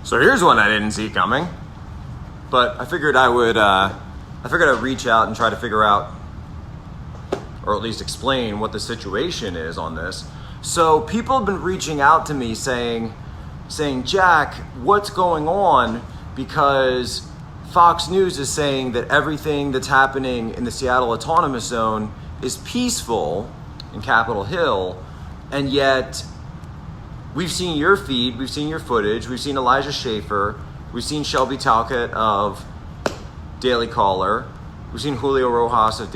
So here's one I didn't see coming, but I figured I'd reach out and try to figure out, or at least explain what the situation is on this. So people have been reaching out to me saying, Jack, what's going on? Because Fox News is saying that everything that's happening in the Seattle Autonomous Zone is peaceful in Capitol Hill, and yet we've seen your feed, we've seen your footage, we've seen Elijah Schaffer, we've seen Shelby Talcott of Daily Caller, we've seen Julio Rojas of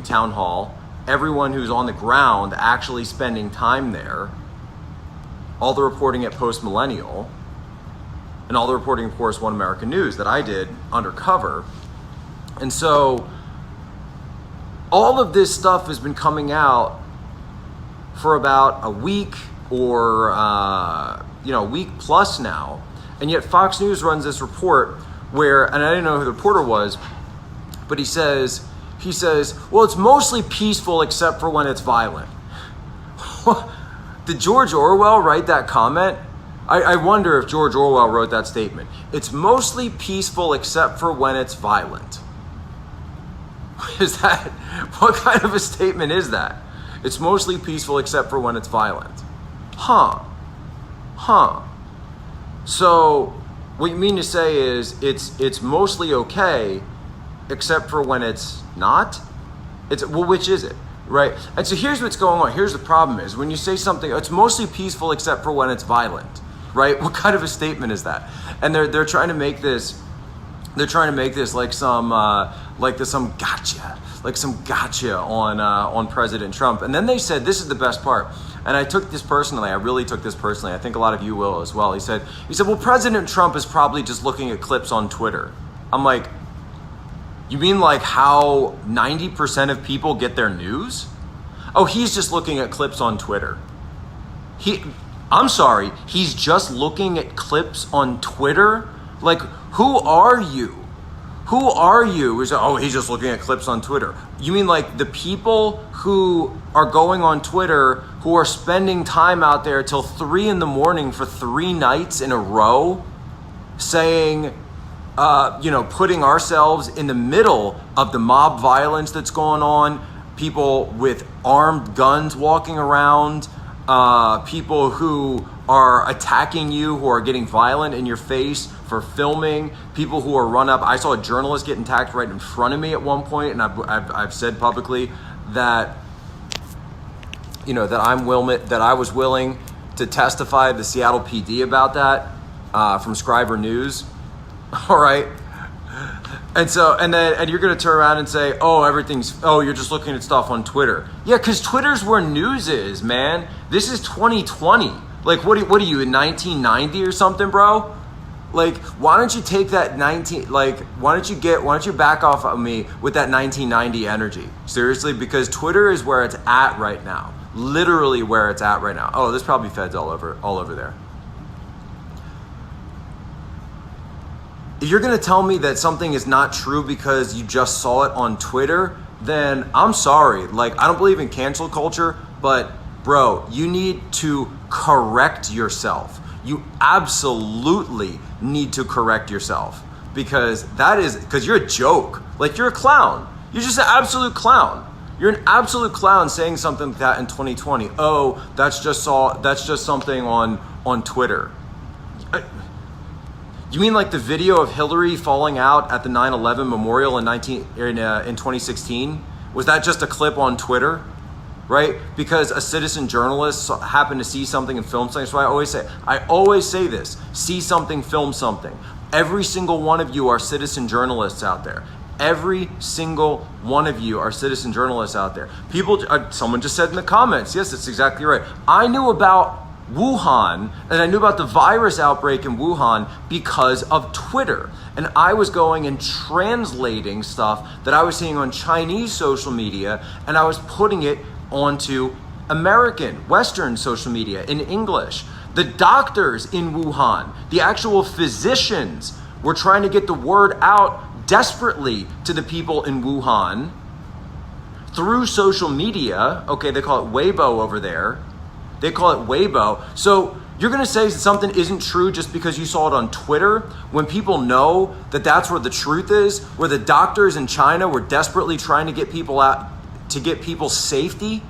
Town Hall, everyone who's on the ground actually spending time there, all the reporting at Post Millennial, and all the reporting, of course, One American News that I did undercover. And so all of this stuff has been coming out for about a week or a week plus now, and yet Fox News runs this report where, and I didn't know who the reporter was, but he says, well, it's mostly peaceful except for when it's violent. Did George Orwell write that comment? I wonder if George Orwell wrote that statement. It's mostly peaceful except for when it's violent. What kind of a statement is that? It's mostly peaceful except for when it's violent. Huh. So what you mean to say is it's mostly okay except for when it's not? Which is it? Right? And so here's what's going on. Here's the problem is when you say something, it's mostly peaceful except for when it's violent, right? What kind of a statement is that? And they're trying to make this like some gotcha on President Trump. And then they said, this is the best part. And I took this personally. I really took this personally. I think a lot of you will as well. He said, well, President Trump is probably just looking at clips on Twitter. I'm like, you mean like how 90% of people get their news? Oh, he's just looking at clips on Twitter. I'm sorry, he's just looking at clips on Twitter? Like, who are you? Who are you? He's just looking at clips on Twitter. You mean like the people who are going on Twitter, who are spending time out there till 3 a.m. for 3 nights in a row, saying, putting ourselves in the middle of the mob violence that's going on, people with armed guns walking around, people who are attacking you, who are getting violent in your face for filming, people who are run up. I saw a journalist get attacked right in front of me at one point, and I've said publicly that that I was willing to testify to the Seattle PD about that from Scriber News. All right. And you're going to turn around and say, you're just looking at stuff on Twitter. Yeah, because Twitter's where news is, man. This is 2020. Like, what are you in 1990 or something, bro? Like, why don't you take that why don't you back off of me with that 1990 energy? Seriously, because Twitter is where it's at right now. Literally where it's at right now. Oh, there's probably feds all over there. If you're going to tell me that something is not true because you just saw it on Twitter, then I'm sorry. Like, I don't believe in cancel culture, but bro, you need to correct yourself. You absolutely need to correct yourself because you're a joke. Like, you're a clown. You're just an absolute clown. You're an absolute clown saying something like that in 2020. Oh, that's just something on Twitter. You mean like the video of Hillary falling out at the 9/11 memorial in 2016? Was that just a clip on Twitter? Right? Because a citizen journalist happened to see something and film something. So I always say this: see something, film something. Every single one of you are citizen journalists out there. Every single one of you are citizen journalists out there. Someone just said in the comments, yes, that's exactly right. I knew about Wuhan, and I knew about the virus outbreak in Wuhan because of Twitter. And I was going and translating stuff that I was seeing on Chinese social media, and I was putting it onto American, Western social media in English. The doctors in Wuhan, the actual physicians, were trying to get the word out desperately to the people in Wuhan through social media. Okay, they call it Weibo over there. They call it Weibo. So You're going to say something isn't true just because you saw it on Twitter when people know that that's where the truth is, where the doctors in China were desperately trying to get people out, to get people safety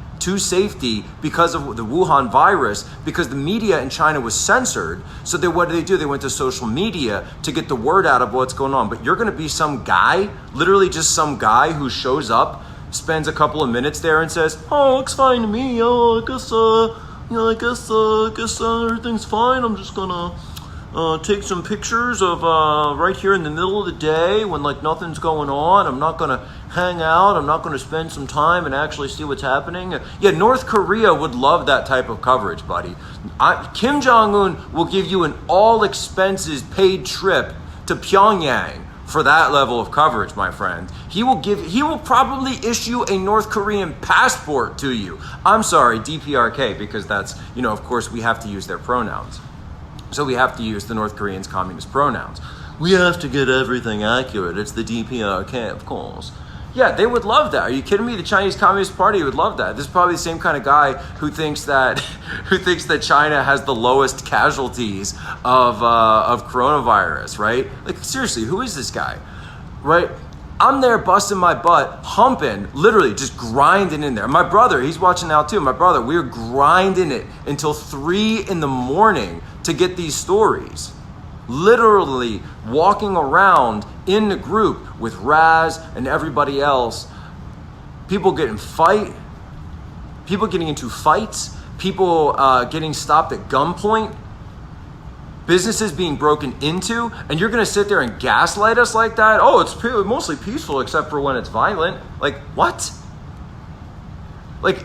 because of the Wuhan virus, because the media in China was censored. So what do? They went to social media to get the word out of what's going on. But you're going to be some guy, literally just some guy who shows up, spends a couple of minutes there and says, "Oh, looks fine to me. Oh, I guess everything's fine. I'm just gonna take some pictures of right here in the middle of the day when like nothing's going on. I'm not gonna hang out. I'm not gonna spend some time and actually see what's happening." Yeah, North Korea would love that type of coverage, buddy. Kim Jong-un will give you an all expenses paid trip to Pyongyang for that level of coverage, my friend. He will probably issue a North Korean passport to you. I'm sorry, DPRK, because that's, of course we have to use their pronouns. So we have to use the North Koreans' communist pronouns. We have to get everything accurate. It's the DPRK, of course. Yeah, they would love that. Are you kidding me? The Chinese Communist Party would love that. This is probably the same kind of guy who thinks that China has the lowest casualties of coronavirus, right? Like, seriously, who is this guy, right? I'm there busting my butt, humping, literally just grinding in there. My brother, he's watching now too. My brother, we were grinding it until 3 a.m. to get these stories. Literally walking around in the group with Raz and everybody else. People getting into fights, people getting stopped at gunpoint, businesses being broken into, and you're gonna sit there and gaslight us like that? Oh, it's mostly peaceful except for when it's violent. Like, what? Like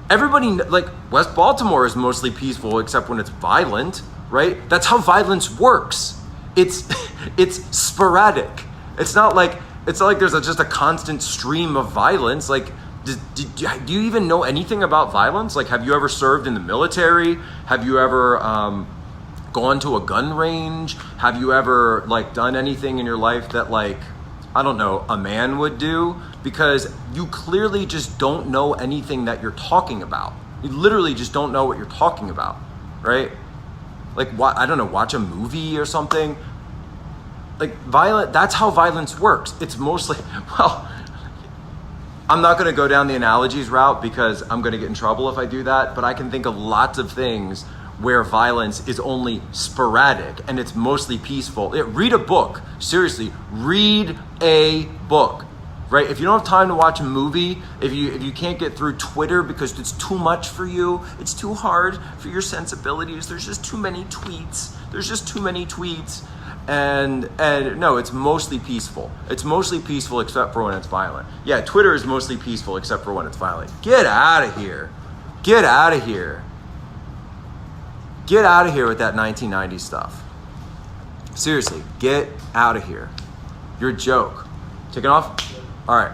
everybody, like West Baltimore is mostly peaceful except when it's violent, right? That's how violence works. It's sporadic. It's not like there's just a constant stream of violence. Like, do you even know anything about violence? Like, have you ever served in the military? Have you ever gone to a gun range? Have you ever done anything in your life that I don't know, a man would do? Because you clearly just don't know anything that you're talking about. You literally just don't know what you're talking about, right? I don't know, watch a movie or something. That's how violence works. It's mostly, I'm not gonna go down the analogies route because I'm gonna get in trouble if I do that, but I can think of lots of things where violence is only sporadic and it's mostly peaceful. Read a book. Seriously, read a book, right? If you don't have time to watch a movie, if you can't get through Twitter because it's too much for you, it's too hard for your sensibilities, there's just too many tweets. And no, it's mostly peaceful. It's mostly peaceful except for when it's violent. Yeah, Twitter is mostly peaceful except for when it's violent. Get out of here. Get out of here. Get out of here with that 1990s stuff. Seriously, get out of here. You're a joke. Take it off? All right.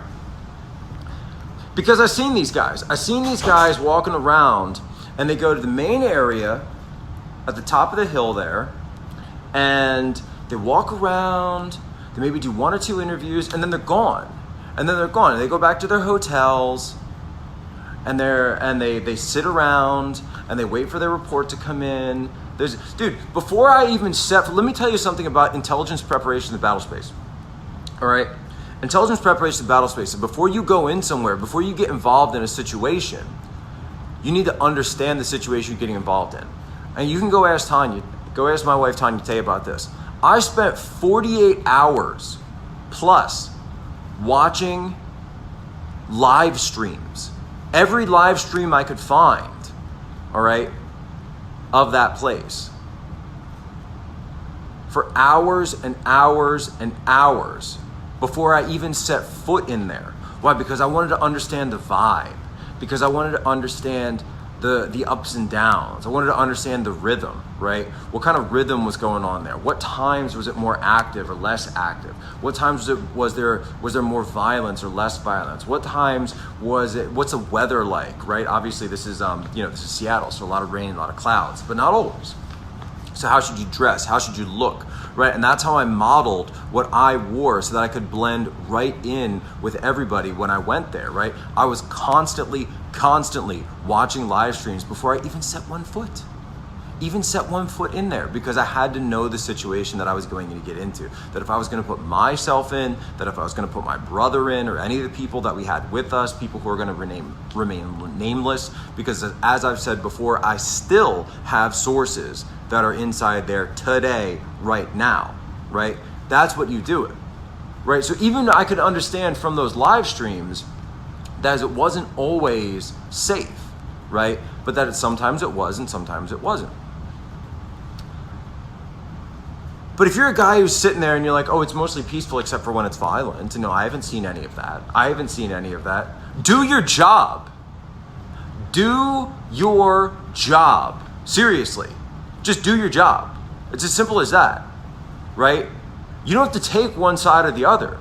Because I've seen these guys. I've seen these guys walking around and they go to the main area at the top of the hill there and they walk around, they maybe do 1 or 2 interviews and then they're gone. And they go back to their hotels and they sit around and they wait for their report to come in. Before I even let me tell you something about intelligence preparation in the battle space. All right? Intelligence preparation in the battle space. So before you go in somewhere, before you get involved in a situation, you need to understand the situation you're getting involved in. And you can go ask Tanya, go ask my wife Tanya Tay about this. I spent 48 hours plus watching live streams. Every live stream I could find, all right, of that place. For hours and hours and hours before I even set foot in there. Why? Because I wanted to understand the vibe. Because I wanted to understand the ups and downs. I wanted to understand the rhythm, right? What kind of rhythm was going on there? What times was it more active or less active? What times was there more violence or less violence? What times was it? What's the weather like, right? Obviously, this is this is Seattle, so a lot of rain, a lot of clouds, but not always. So how should you dress? How should you look, right? And that's how I modeled what I wore so that I could blend right in with everybody when I went there, right? I was constantly watching live streams before I even set one foot. even set one foot in there, because I had to know the situation that I was going to get into. That if I was going to put myself in, that if I was going to put my brother in, or any of the people that we had with us, people who are going to remain nameless, because as I've said before, I still have sources that are inside there today, right now, right? That's what you do it, right? So even I could understand from those live streams that it wasn't always safe, right? But that sometimes it was and sometimes it wasn't. But if you're a guy who's sitting there and you're like, oh, it's mostly peaceful except for when it's violent. And no, I haven't seen any of that. I haven't seen any of that. Do your job. Do your job. Seriously. Just do your job. It's as simple as that, right? You don't have to take one side or the other.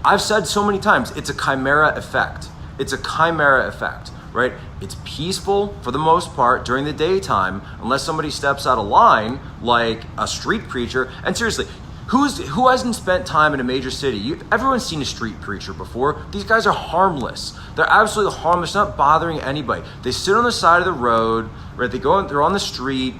I've said so many times, it's a chimera effect. It's a chimera effect, right? It's peaceful for the most part during the daytime, unless somebody steps out of line like a street preacher. And seriously, who hasn't spent time in a major city? Everyone's seen a street preacher before. These guys are harmless. They're absolutely harmless, not bothering anybody. They sit on the side of the road, right? They're on the street.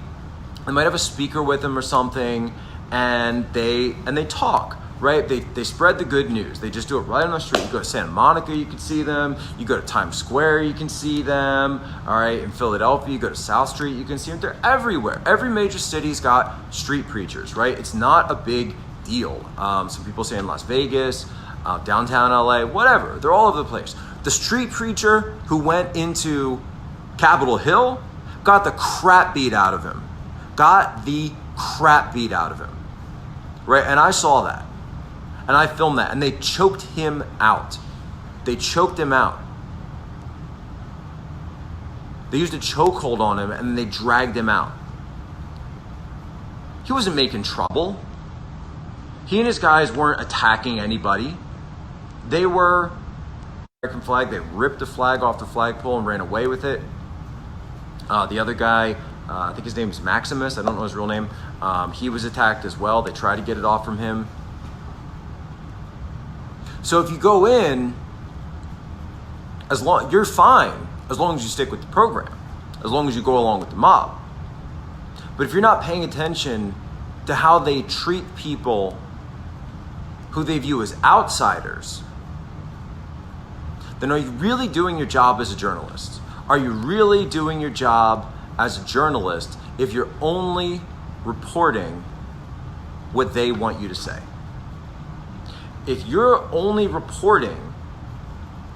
They might have a speaker with them or something, and they talk. Right? They spread the good news. They just do it right on the street. You go to Santa Monica, you can see them. You go to Times Square, you can see them. All right, in Philadelphia, you go to South Street, you can see them. They're everywhere. Every major city's got street preachers, right? It's not a big deal. Some people say in Las Vegas, downtown LA, whatever. They're all over the place. The street preacher who went into Capitol Hill got the crap beat out of him. Got the crap beat out of him, right? And I saw that. And I filmed that, and they choked him out. They choked him out. They used a chokehold on him, and they dragged him out. He wasn't making trouble. He and his guys weren't attacking anybody. They were American flag. They ripped the flag off the flagpole and ran away with it. The other guy, I think his name is Maximus. I don't know his real name. He was attacked as well. They tried to get it off from him. So if you go in, you're fine as long as you stick with the program, as long as you go along with the mob. But if you're not paying attention to how they treat people who they view as outsiders, then are you really doing your job as a journalist? Are you really doing your job as a journalist if you're only reporting what they want you to say? If you're only reporting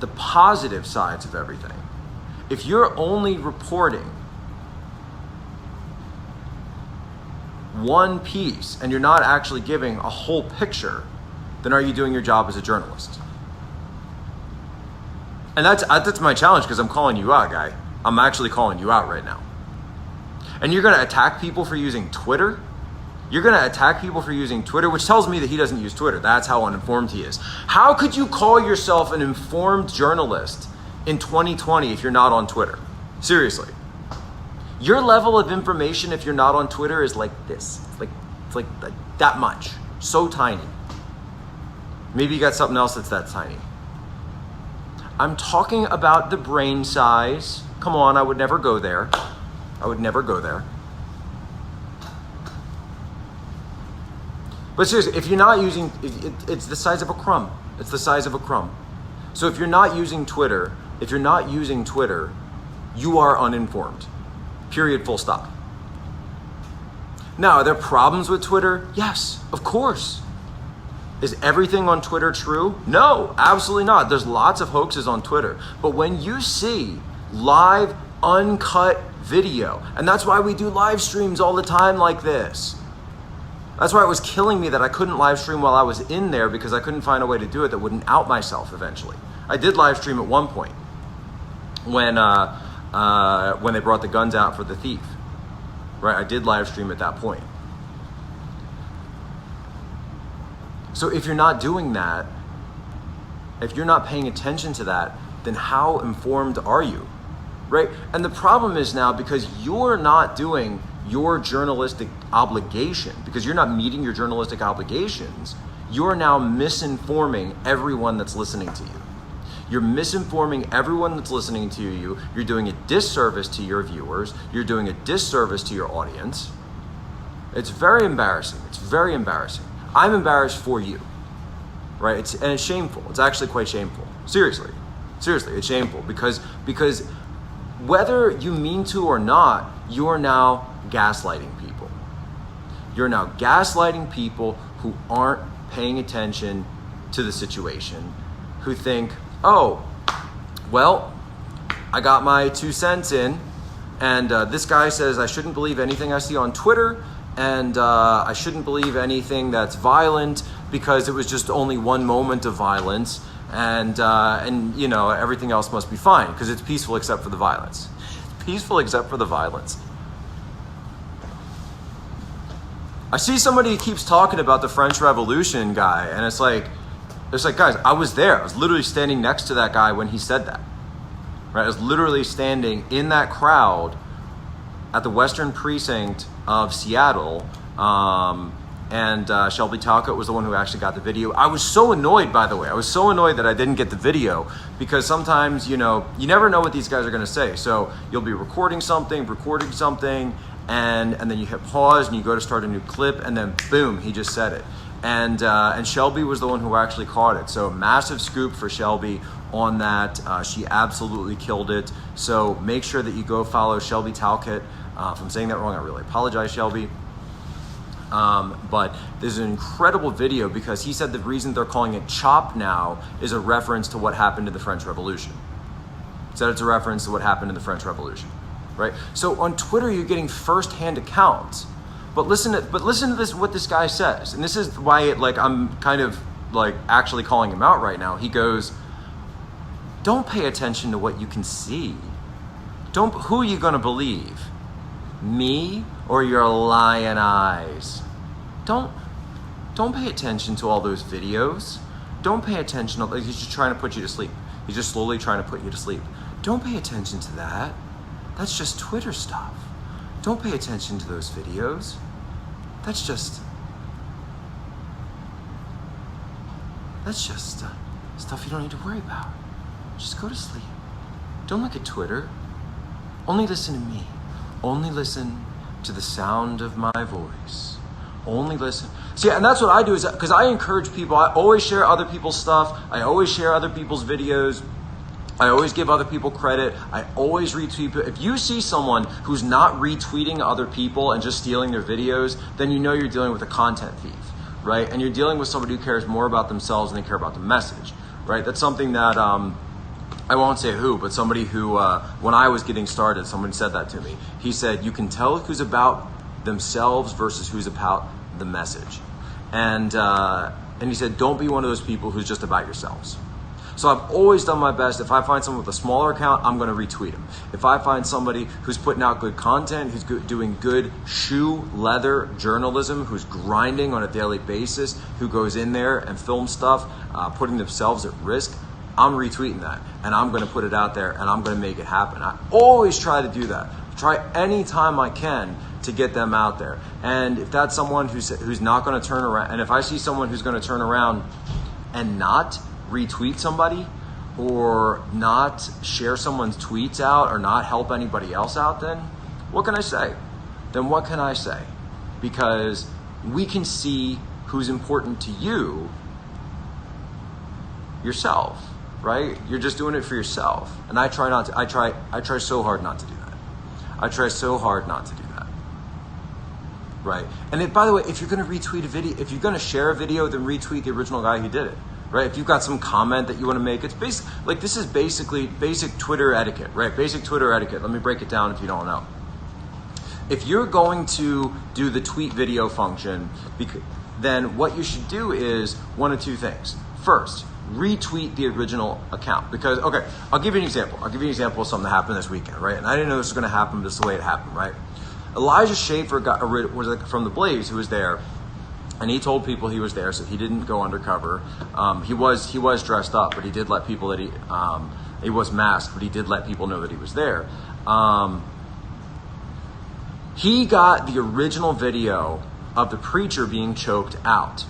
the positive sides of everything, if you're only reporting one piece and you're not actually giving a whole picture, then are you doing your job as a journalist? And that's my challenge, because I'm calling you out, guy. I'm actually calling you out right now. And you're going to attack people for using Twitter? You're going to attack people for using Twitter, which tells me that he doesn't use Twitter. That's how uninformed he is. How could you call yourself an informed journalist in 2020 if you're not on Twitter? Seriously. Your level of information, if you're not on Twitter, is like this. It's like that much. So tiny. Maybe you got something else that's that tiny. I'm talking about the brain size. Come on, I would never go there. I would never go there. But seriously, if you're not using, it's the size of a crumb. It's the size of a crumb. So if you're not using Twitter, you are uninformed. Period, full stop. Now, are there problems with Twitter? Yes, of course. Is everything on Twitter true? No, absolutely not. There's lots of hoaxes on Twitter. But when you see live, uncut video, and that's why we do live streams all the time like this. That's why it was killing me that I couldn't live stream while I was in there, because I couldn't find a way to do it that wouldn't out myself eventually. I did live stream at one point when they brought the guns out for the thief. Right, I did live stream at that point. So if you're not doing that, if you're not paying attention to that, then how informed are you? Right? And the problem is now, because you're not doing your journalistic obligation, because you're not meeting your journalistic obligations, you're now misinforming everyone that's listening to you. You're misinforming everyone that's listening to you. You're doing a disservice to your viewers. You're doing a disservice to your audience. It's very embarrassing. It's very embarrassing. I'm embarrassed for you, right? And it's shameful. It's actually quite shameful. Seriously, it's shameful because whether you mean to or not, you are now gaslighting people. You're now gaslighting people who aren't paying attention to the situation, who think, oh, well, I got my 2 cents in, and this guy says I shouldn't believe anything I see on Twitter, and I shouldn't believe anything that's violent because it was just only one moment of violence, and you know, everything else must be fine because it's peaceful except for the violence. Peaceful except for the violence. I see somebody who keeps talking about the French Revolution guy, and it's like, guys, I was there. I was literally standing next to that guy when he said that. Right? I was literally standing in that crowd at the Western Precinct of Seattle, and Shelby Talcott was the one who actually got the video. I was so annoyed, by the way. I was so annoyed that I didn't get the video because sometimes, you know, you never know what these guys are going to say. So you'll be recording something, and then you hit pause and you go to start a new clip, and then boom, he just said it. And Shelby was the one who actually caught it. So massive scoop for Shelby on that. She absolutely killed it. So make sure that you go follow Shelby Talcott. If I'm saying that wrong, I really apologize, Shelby. But there's an incredible video because he said the reason they're calling it CHOP now is a reference to what happened in the French Revolution. He said it's a reference to what happened in the French Revolution, right? So on Twitter, you're getting firsthand accounts. But listen to this, what this guy says. And this is why I'm kind of actually calling him out right now. He goes, don't pay attention to what you can see. Who are you going to believe? Me or your lying eyes? Don't pay attention to all those videos. Don't pay attention. He's just trying to put you to sleep. He's just slowly trying to put you to sleep. Don't pay attention to that. That's just Twitter stuff. Don't pay attention to those videos. That's just stuff you don't need to worry about. Just go to sleep. Don't look at Twitter. Only listen to me. Only listen to the sound of my voice. Only listen. See, and that's what I do is because I encourage people. I always share other people's stuff. I always share other people's videos. I always give other people credit. I always retweet. If you see someone who's not retweeting other people and just stealing their videos, then you know you're dealing with a content thief, right? And you're dealing with somebody who cares more about themselves than they care about the message, right? That's something that I won't say who, but somebody who, when I was getting started, someone said that to me. He said, you can tell who's about themselves versus who's about the message. And he said, don't be one of those people who's just about yourselves. So I've always done my best. If I find someone with a smaller account, I'm going to retweet them. If I find somebody who's putting out good content, who's doing good shoe leather journalism, who's grinding on a daily basis, who goes in there and films stuff, putting themselves at risk, I'm retweeting that and I'm going to put it out there and I'm going to make it happen. I always try to do that. Try anytime I can to get them out there. And if that's someone who's not going to turn around, and if I see someone who's going to turn around and not retweet somebody or not share someone's tweets out or not help anybody else out, then what can I say? Because we can see who's important to you yourself, right? You're just doing it for yourself. And I try so hard not to do that. Right? And by the way, if you're going to retweet a video, if you're going to share a video, then retweet the original guy who did it. Right? If you've got some comment that you want to make, it's this is basically basic Twitter etiquette, right? Basic Twitter etiquette. Let me break it down if you don't know. If you're going to do the tweet video function, then what you should do is one of two things. First, retweet the original account because, okay, I'll give you an example. I'll give you an example of something that happened this weekend, right? And I didn't know this was going to happen, but it's the way it happened, right? Elijah Schaefer was from The Blaze, who was there. And he told people he was there, so he didn't go undercover. He was dressed up, but he did let people that he was masked, but he did let people know that he was there. He got the original video of the preacher being choked out,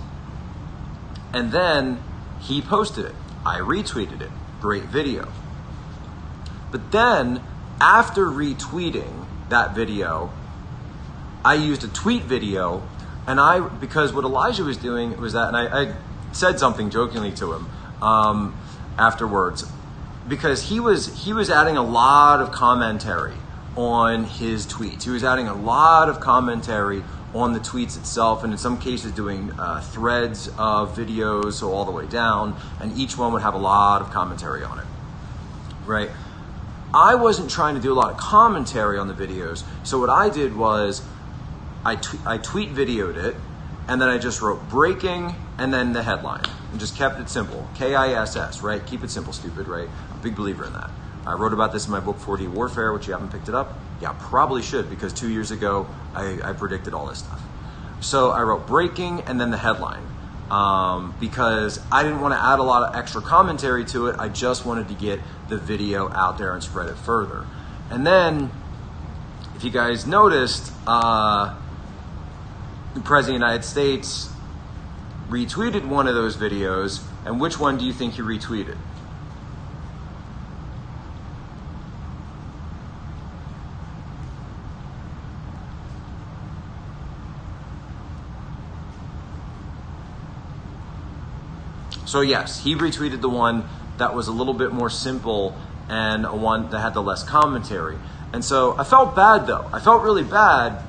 and then he posted it. I retweeted it. great video. But then after retweeting that video, I used a tweet video, and because what Elijah was doing was that, and I said something jokingly to him afterwards, because he was adding a lot of commentary on his tweets. He was adding a lot of commentary on the tweets itself, and in some cases doing threads of videos, so all the way down, and each one would have a lot of commentary on it, right? I wasn't trying to do a lot of commentary on the videos, so what I did was I tweet videoed it, and then I just wrote breaking and then the headline, and just kept it simple, KISS, right? Keep it simple, stupid, right? I'm a big believer in that. I wrote about this in my book 4D Warfare, which you haven't picked it up. Yeah, probably should, because 2 years ago I predicted all this stuff. So I wrote breaking and then the headline, because I didn't want to add a lot of extra commentary to it. I just wanted to get the video out there and spread it further. And then, if you guys noticed, the President of the United States retweeted one of those videos, and which one do you think he retweeted? So yes, he retweeted the one that was a little bit more simple and a one that had the less commentary. And so I felt bad though. I felt really bad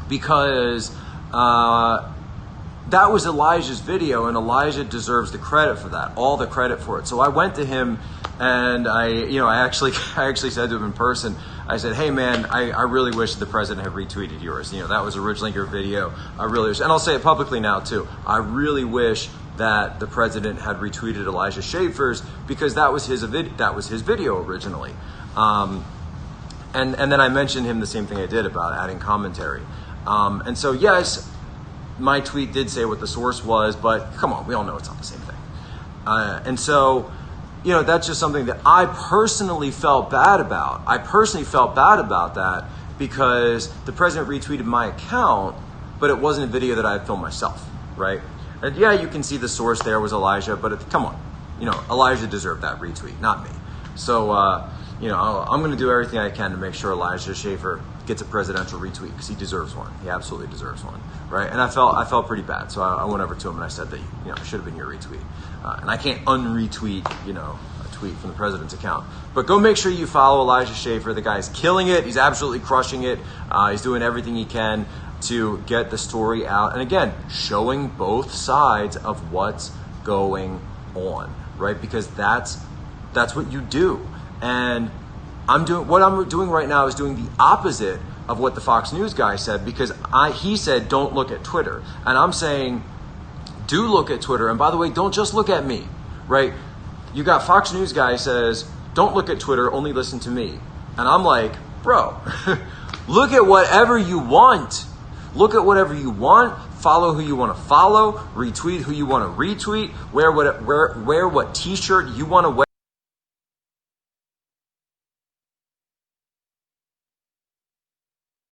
because that was Elijah's video, and Elijah deserves the credit for that, all the credit for it. So I went to him and I actually said to him in person, I said, hey man, I really wish the president had retweeted yours. That was originally your video. I really wish, and I'll say it publicly now too, I really wish that the president had retweeted Elijah Schaffer's, because that was his video originally. And then I mentioned him the same thing I did about adding commentary. And so yes, my tweet did say what the source was, but come on, we all know it's not the same thing. And so, that's just something that I personally felt bad about. I personally felt bad about that because the president retweeted my account, but it wasn't a video that I had filmed myself, right? And yeah, you can see the source there was Elijah, but come on, Elijah deserved that retweet, not me. So, I'm going to do everything I can to make sure Elijah Schaffer gets a presidential retweet, because he deserves one. He absolutely deserves one, right? And I felt pretty bad, so I went over to him and I said that it should have been your retweet, and I can't unretweet a tweet from the president's account. But go make sure you follow Elijah Schaffer. The guy's killing it. He's absolutely crushing it. He's doing everything he can to get the story out, and again, showing both sides of what's going on, right? Because that's what you do. And what I'm doing right now is doing the opposite of what the Fox News guy said, because he said don't look at Twitter, and I'm saying do look at Twitter. And by the way, don't just look at me, right? You got Fox News guy says don't look at Twitter, only listen to me, and I'm like, bro, look at whatever you want. Look at whatever you want, follow who you want to follow, retweet who you want to retweet, wear what t-shirt you want to wear.